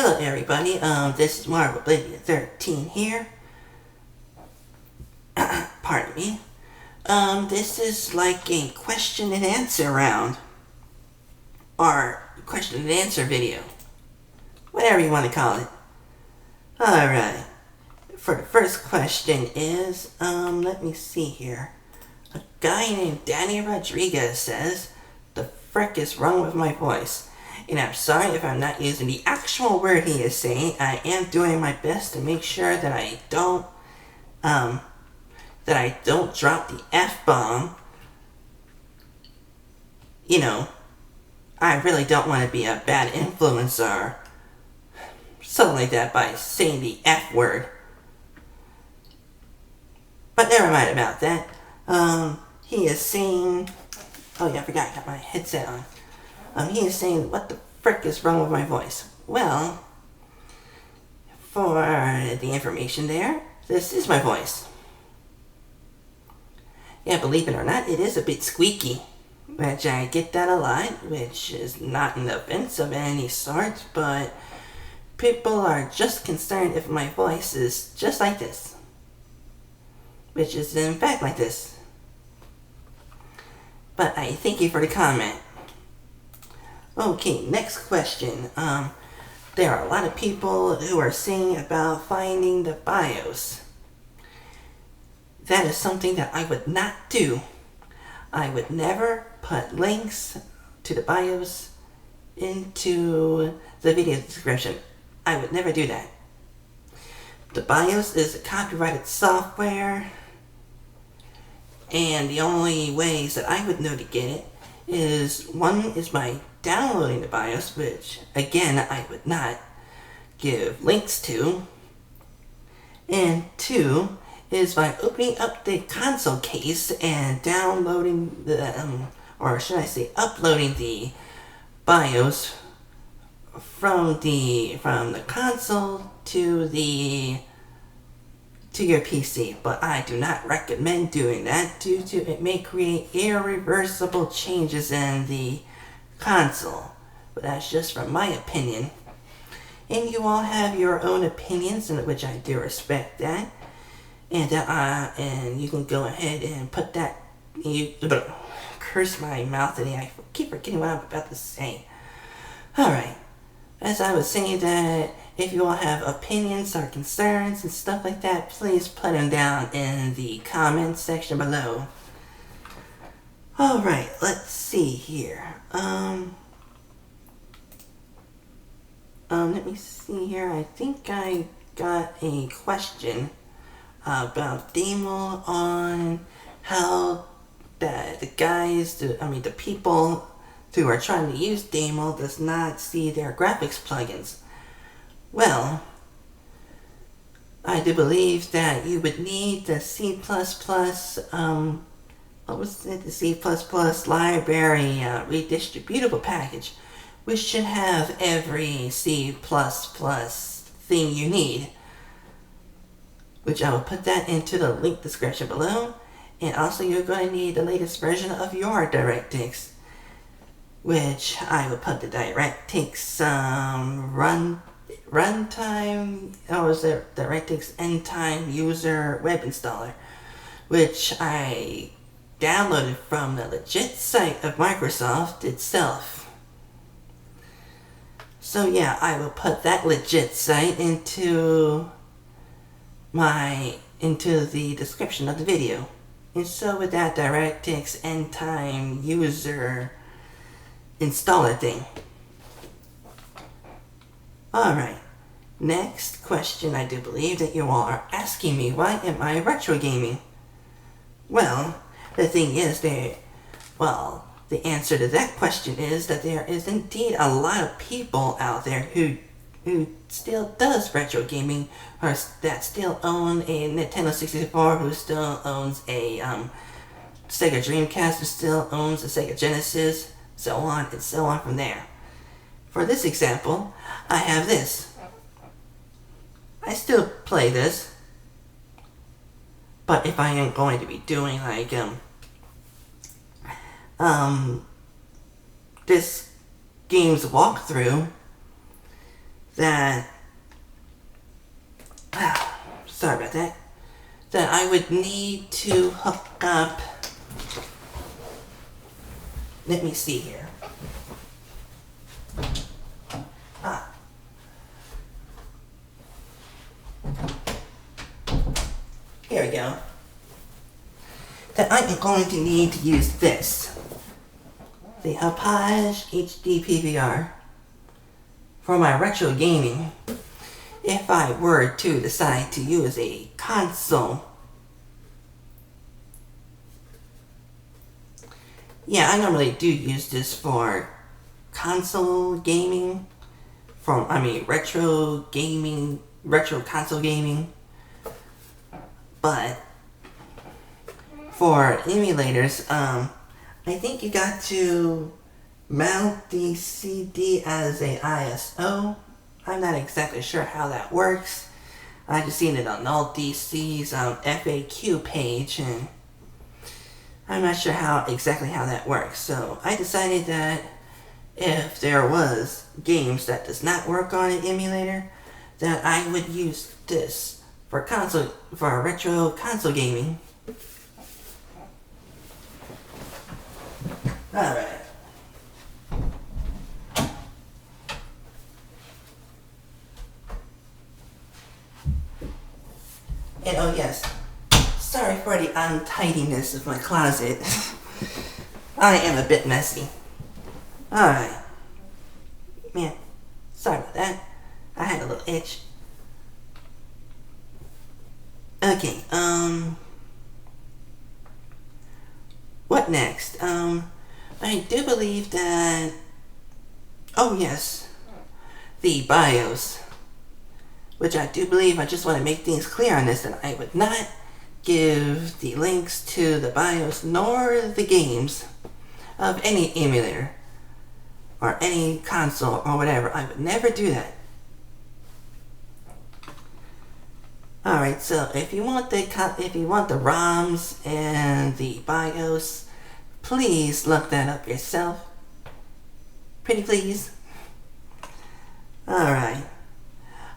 Hello everybody, this is Morrowoblivion13 here. Pardon me. This is like a question and answer round. Or question and answer video. Whatever you want to call it. Alright. For the first question is, let me see here. A guy named Danny Rodriguez says, "The frick is wrong with my voice?" And I'm sorry if I'm not using the actual word he is saying. I am doing my best to make sure that I don't drop the F-bomb. You know, I really don't want to be a bad influence or something like that by saying the F word. But never mind about that. He is saying, oh yeah, I forgot I got my headset on. He is saying, what the frick is wrong with my voice? Well, for the information there, this is my voice. Yeah, believe it or not, it is a bit squeaky, which I get that a lot, which is not an offense of any sort, but people are just concerned if my voice is just like this, which is in fact like this. But I thank you for the comment. Okay, next question. There are a lot of people who are saying about finding the BIOS. That is something that I would not do. I would never put links to the BIOS into the video description. I would never do that. The BIOS is a copyrighted software, and the only ways that I would know to get it is, one is by downloading the BIOS, which again I would not give links to, and two is by opening up the console case and downloading the, or should I say uploading the BIOS from the console to your PC. But I do not recommend doing that due to it may create irreversible changes in the console. But that's just from my opinion. And you all have your own opinions, in which I do respect that. And you can go ahead and put that, curse my mouth today, I keep forgetting what I'm about to say. Alright, as I was saying, that if you all have opinions or concerns and stuff like that, please put them down in the comments section below. Alright, let's see here. Let me see here. I think I got a question about Demo, on how the people who are trying to use Demo does not see their graphics plugins. Well, I do believe that you would need the C++, the C++ library redistributable package, which should have every C++ thing you need, which I will put that into the link description below. And also you're going to need the latest version of your DirectX, which I will put the DirectX runtime, or is it DirectX Endtime User Web Installer, which I downloaded from the legit site of Microsoft itself. So yeah, I will put that legit site into the description of the video. And so with that DirectX Endtime User Installer thing. Alright, next question. I do believe that you all are asking me, why am I retro gaming? Well, the thing is the answer to that question is that there is indeed a lot of people out there who still does retro gaming, or that still own a Nintendo 64, who still owns a Sega Dreamcast, who still owns a Sega Genesis, so on and so on from there. For this example, I have this. I still play this, but if I am going to be doing like this game's walkthrough, that, sorry about that, that I would need to hook up, let me see here. Here we go. That I am going to need to use this. The Apache HD PVR for my retro gaming. If I were to decide to use a console. Yeah, I normally do use this for console gaming. Retro console gaming. But for emulators, I think you got to mount the CD as a ISO. I'm not exactly sure how that works. I just seen it on AltDC's FAQ page, and I'm not sure exactly how that works. So I decided that if there was games that does not work on an emulator, that I would use this for retro console gaming. Alright. And oh yes, sorry for the untidiness of my closet. I am a bit messy. Alright. Man, sorry about that. I had a little itch. Okay, what next? I do believe that, oh yes, the BIOS, which I do believe, I just want to make things clear on this, that I would not give the links to the BIOS nor the games of any emulator or any console or whatever. I would never do that. Alright, so if you want the ROMs and the BIOS, please look that up yourself. Pretty please. Alright.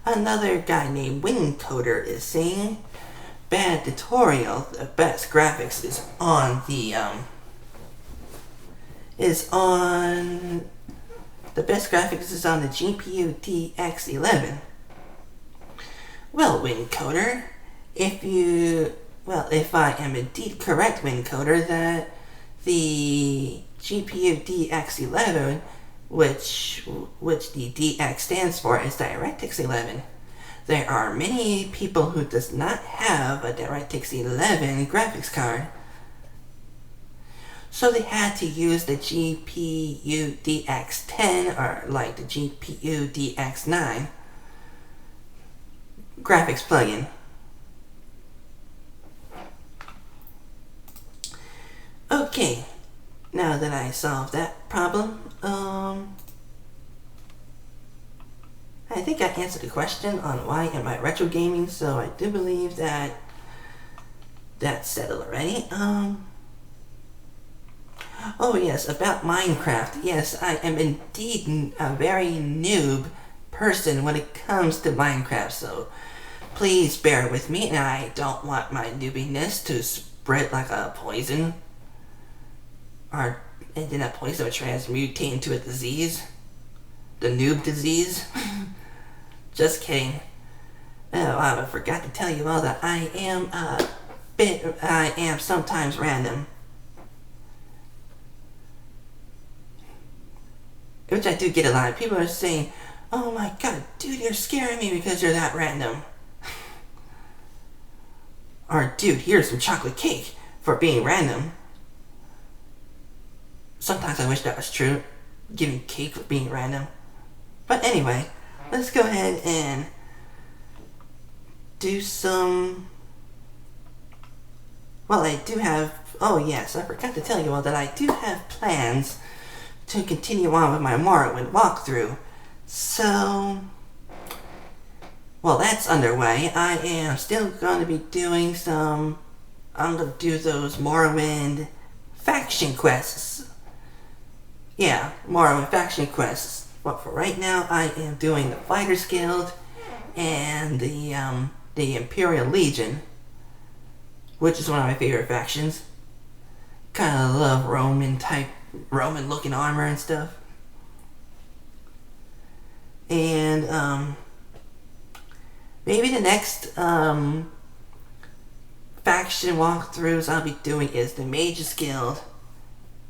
Another guy named Wincoder is saying bad tutorial, the best graphics is on the GPU DX11. Well, Wincoder, if I am indeed correct, Wincoder, that the GPU DX11, which the DX stands for, is DirectX 11. There are many people who does not have a DirectX 11 graphics card, so they had to use the GPU DX10 or like the GPU DX9 graphics plugin. Okay, now that I solved that problem, I think I answered the question on why am I retro gaming, so I do believe that that's settled already. Oh yes, about Minecraft. Yes, I am indeed a very noob person when it comes to Minecraft, so please bear with me, and I don't want my noobiness to spread like a poison. And then that poison would transmutate into a disease. The noob disease. Just kidding. Oh, I forgot to tell you all that I am sometimes random. Which I do get a lot. People are saying, oh my god, dude, you're scaring me because you're that random. Or, dude, here's some chocolate cake for being random. Sometimes I wish that was true. Giving cake for being random. But anyway, let's go ahead and do some... Well, I do have... Oh yes, I forgot to tell you all that I do have plans to continue on with my Morrowind walkthrough. So... Well, that's underway. I am still going to be doing some... I'm going to do those Morrowind faction quests. Yeah, Morrowind faction quests. But for right now, I am doing the Fighters Guild and the Imperial Legion, which is one of my favorite factions. Kind of love Roman looking armor and stuff. And maybe the next faction walkthroughs I'll be doing is the Mages Guild.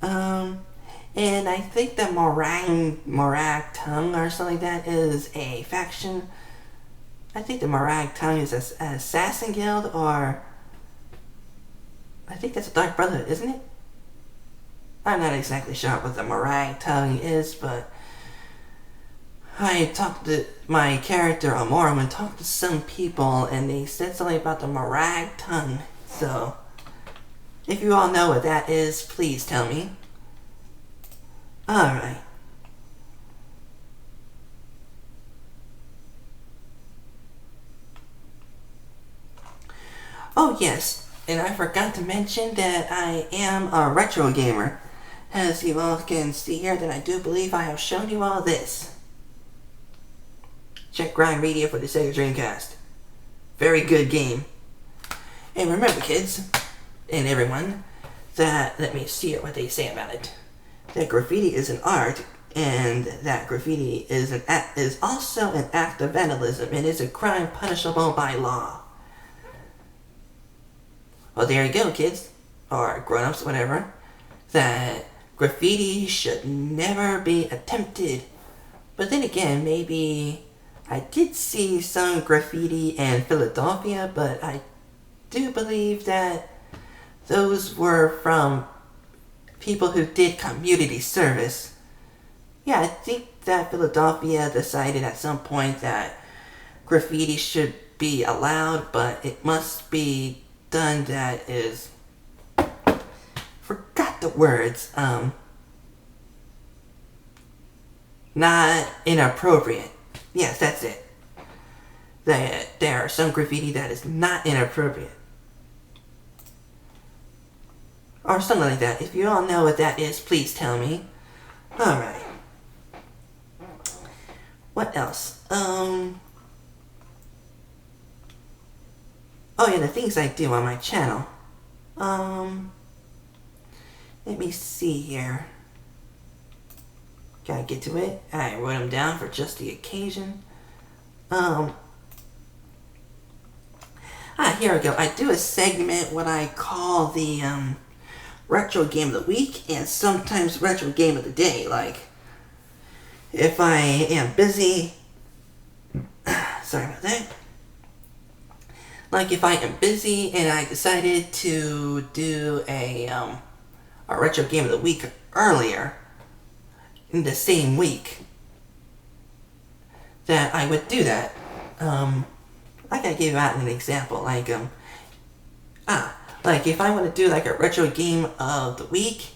And I think the Morag Tongue or something like that is a faction. I think the Morag Tongue is an Assassin Guild, or I think that's a Dark Brotherhood, isn't it? I'm not exactly sure what the Morag Tongue is, but I talked to my character Amora and talked to some people, and they said something about the Morag Tongue. So, if you all know what that is, please tell me. Alright. Oh yes, and I forgot to mention that I am a retro gamer. As you all can see here, that I do believe I have shown you all this. Check Grind Radio for the Sega Dreamcast. Very good game. And remember, kids, and everyone, that, let me see what they say about it, that graffiti is an art, and that graffiti is also an act of vandalism and is a crime punishable by law. Well, there you go, kids, or grown-ups, whatever, that graffiti should never be attempted. But then again, maybe I did see some graffiti in Philadelphia, but I do believe that those were from people who did community service. Yeah, I think that Philadelphia decided at some point that graffiti should be allowed, but it must be done that is, forgot the words, not inappropriate. Yes, that's it. That there are some graffiti that is not inappropriate. Or something like that. If you all know what that is, please tell me. Alright. What else? Oh yeah, the things I do on my channel. Let me see here. Gotta get to it. I wrote them down for just the occasion. Here we go. I do a segment what I call the retro game of the week and sometimes retro game of the day. Like, if I am busy, sorry about that. Like, if I am busy and I decided to do a retro game of the week earlier in the same week, that I would do that. I gotta give out an example. Like, like if I want to do like a retro game of the week,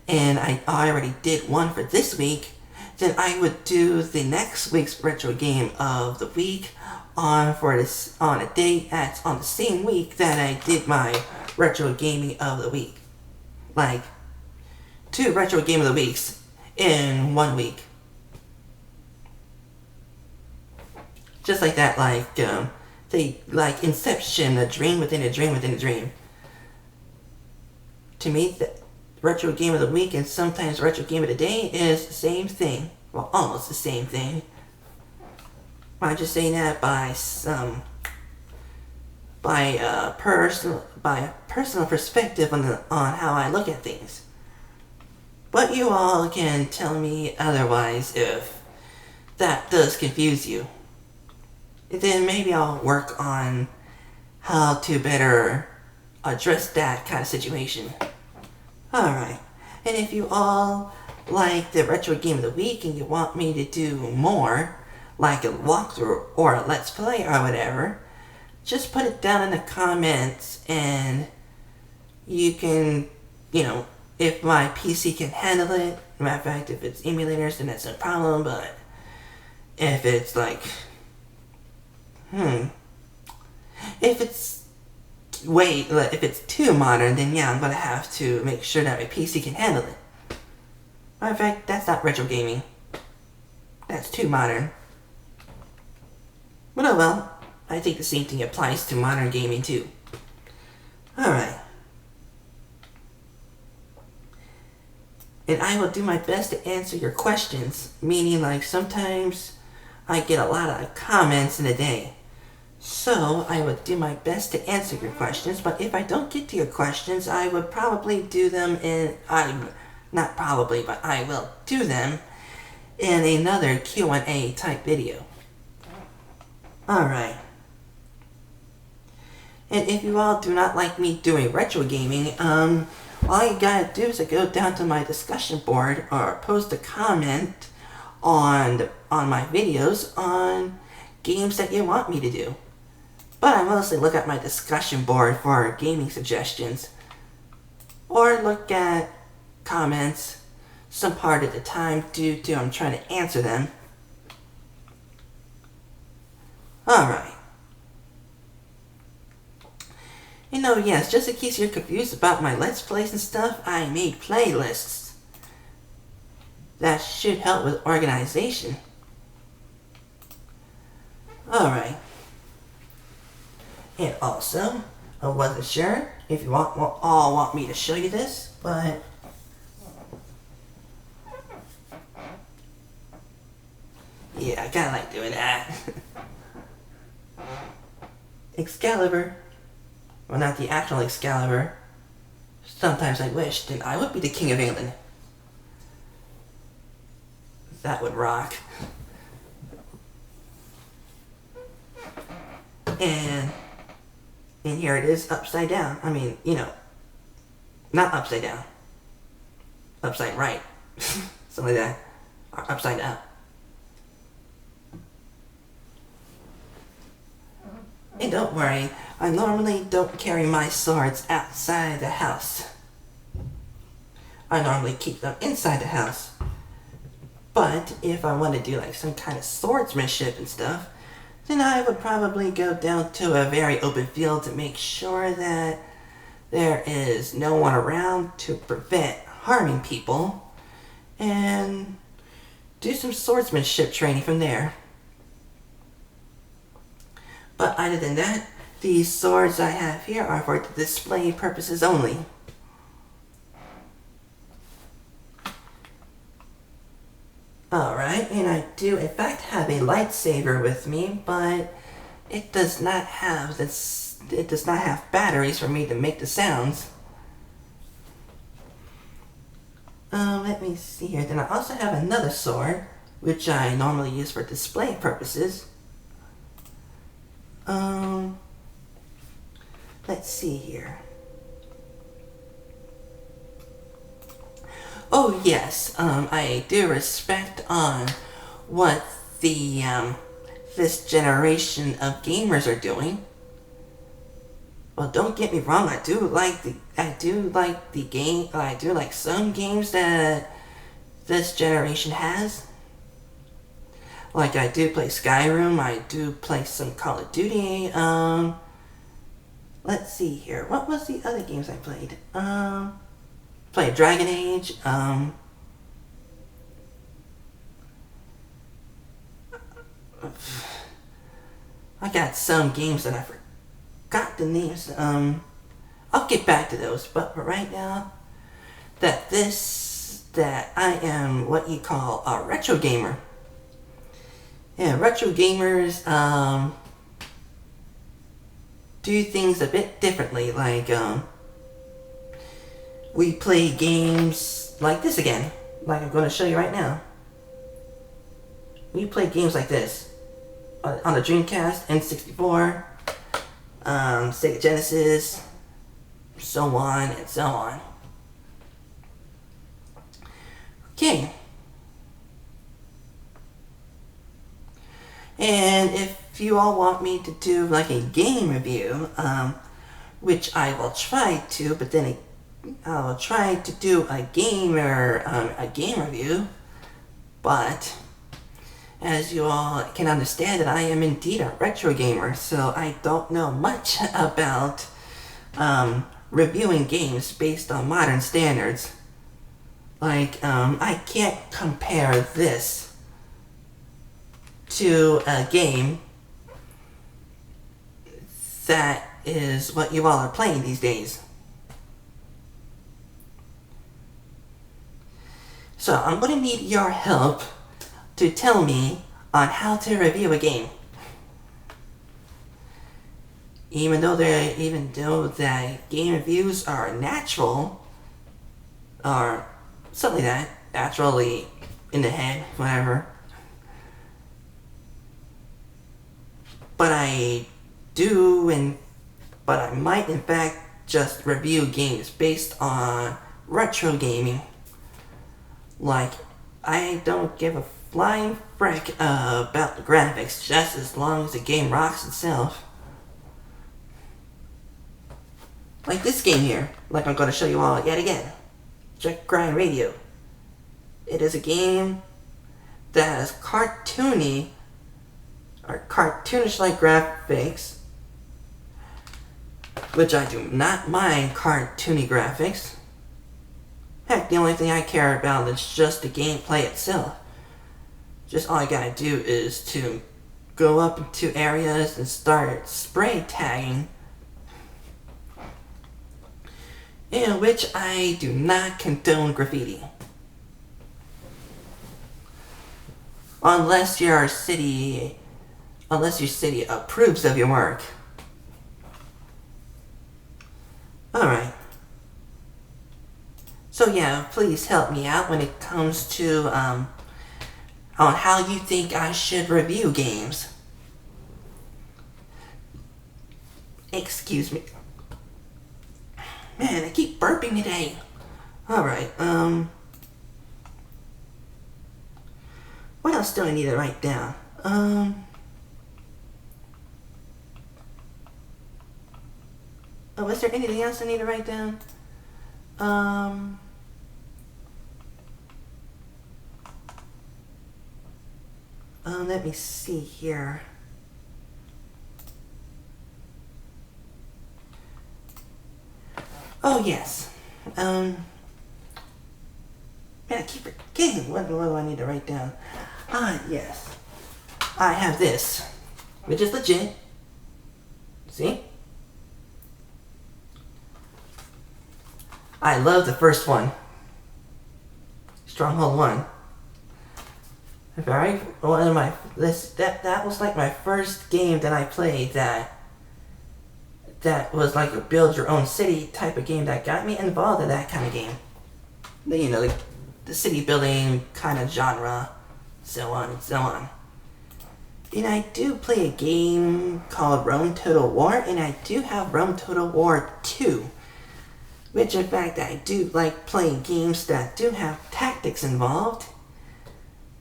and I already did one for this week, then I would do the next week's retro game of the week on a date that's on the same week that I did my retro gaming of the week. Like 2 retro game of the weeks in 1 week. Just like that, like Inception, a dream within a dream within a dream. To me, the retro game of the week and sometimes retro game of the day is the same thing. Well, almost the same thing. I'm just saying that by a personal perspective on how I look at things. But you all can tell me otherwise if that does confuse you. And then maybe I'll work on how to better address that kind of situation. Alright, and if you all like the retro game of the week and you want me to do more, like a walkthrough or a let's play or whatever, just put it down in the comments and you can, if my PC can handle it. Matter of fact, if it's emulators, then that's no problem, but if it's like, if it's too modern, then yeah, I'm gonna have to make sure that my PC can handle it. Matter of fact, that's not retro gaming. That's too modern. But oh well, I think the same thing applies to modern gaming too. Alright. And I will do my best to answer your questions, meaning like sometimes I get a lot of comments in a day. So I would do my best to answer your questions, but if I don't get to your questions, I would probably do them not probably, but I will do them in another Q&A type video. Alright. And if you all do not like me doing retro gaming, all you gotta do is go down to my discussion board or post a comment on my videos on games that you want me to do. But I mostly look at my discussion board for gaming suggestions. Or look at comments some part of the time due to I'm trying to answer them. Alright. You know, yes, just in case you're confused about my Let's Plays and stuff, I made playlists. That should help with organization. Alright. And also, I wasn't sure if you all want me to show you this, but yeah, I kinda like doing that. Excalibur. Well, not the actual Excalibur. Sometimes I wish that I would be the King of England. That would rock. And here it is upside down. I mean, you know, not upside down. Upside right. Something like that. Or upside down. And don't worry, I normally don't carry my swords outside the house. I normally keep them inside the house. But if I want to do like some kind of swordsmanship and stuff, then I would probably go down to a very open field to make sure that there is no one around to prevent harming people, and do some swordsmanship training from there. But other than that, these swords I have here are for display purposes only. Alright, and I do in fact have a lightsaber with me, but it does not have batteries for me to make the sounds. Let me see here. Then I also have another sword, which I normally use for display purposes. Let's see here. Oh yes, I do respect on what the this generation of gamers are doing. Well, don't get me wrong, I do like some games that this generation has. Like I do play Skyrim, I do play some Call of Duty, let's see here, what was the other games I played? Played Dragon Age, I got some games that I forgot the names, I'll get back to those, but for right now, that I am what you call a retro gamer. Yeah, retro gamers, do things a bit differently, like, we play games like this again, like I'm going to show you right now. We play games like this, on the Dreamcast, N64, Sega Genesis, so on and so on. Okay. And if you all want me to do like a game review, which I will try to, but then I will try to do a game review, but as you all can understand that I am indeed a retro gamer, so I don't know much about reviewing games based on modern standards. Like, I can't compare this to a game that is what you all are playing these days. So I'm going to need your help to tell me on how to review a game. Even though the game reviews are natural, or something like that, naturally in the head, whatever. But I might in fact just review games based on retro gaming. Like, I don't give a flying frick about the graphics, just as long as the game rocks itself. Like this game here, like I'm going to show you all yet again. Check Grind Radio. It is a game that has cartoonish like graphics, which I do not mind cartoony graphics. Heck, the only thing I care about is just the gameplay itself. Just all I gotta do is to go up into areas and start spray tagging, in which I do not condone graffiti. Unless your city approves of your work. Alright. So yeah, please help me out when it comes to on how you think I should review games. Excuse me. Man, I keep burping today. Alright, what else do I need to write down? Oh, is there anything else I need to write down? Let me see here. Oh, yes. Man, I keep forgetting. What do I need to write down? Ah, yes. I have this, which is legit. See? I love the first one. Stronghold 1. That was like my first game that I played that was like a build your own city type of game that got me involved in that kind of game. You know, the city building kind of genre, so on and so on. And I do play a game called Rome Total War, and I do have Rome Total War 2. Which in fact I do like playing games that do have tactics involved.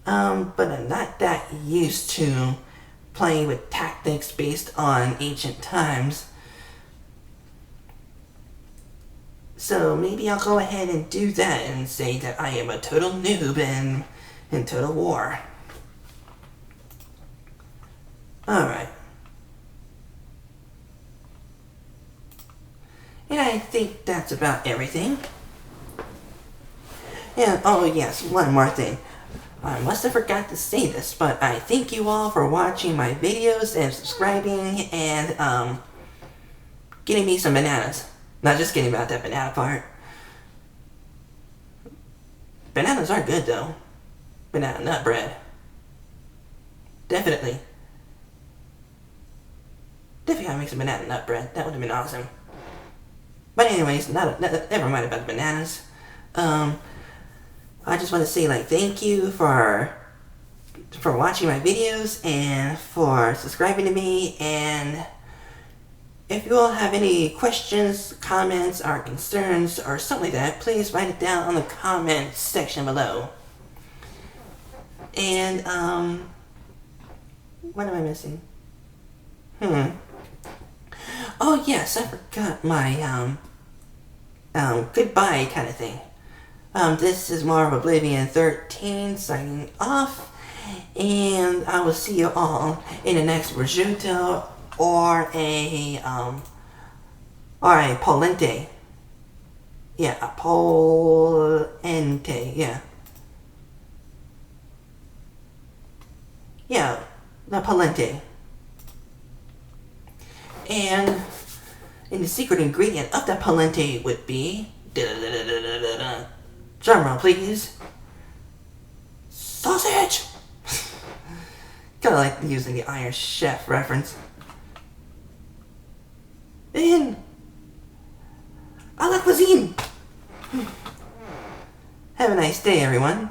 But I'm not that used to playing with tactics based on ancient times. So maybe I'll go ahead and do that and say that I am a total noob in Total War. Alright. And I think that's about everything. And oh yes, one more thing. I must have forgot to say this, but I thank you all for watching my videos and subscribing and getting me some bananas. Not just kidding about that banana part. Bananas are good though. Banana nut bread. Definitely. Definitely gotta make some banana nut bread. That would have been awesome. But anyways, never mind about the bananas. I just want to say thank you for watching my videos and for subscribing to me, and if you all have any questions, comments, or concerns, or something like that, please write it down on the comments section below. And, what am I missing? Oh yes, I forgot my, goodbye kind of thing. This is Morrowoblivion13's signing off, and I will see you all in the next prosciutto or a polente. Yeah, a polente, yeah. Yeah, la polenta. And the secret ingredient of the polenta would be... Drumroll, please. Sausage! Kinda like using the Iron Chef reference. And... a la cuisine! Have a nice day, everyone.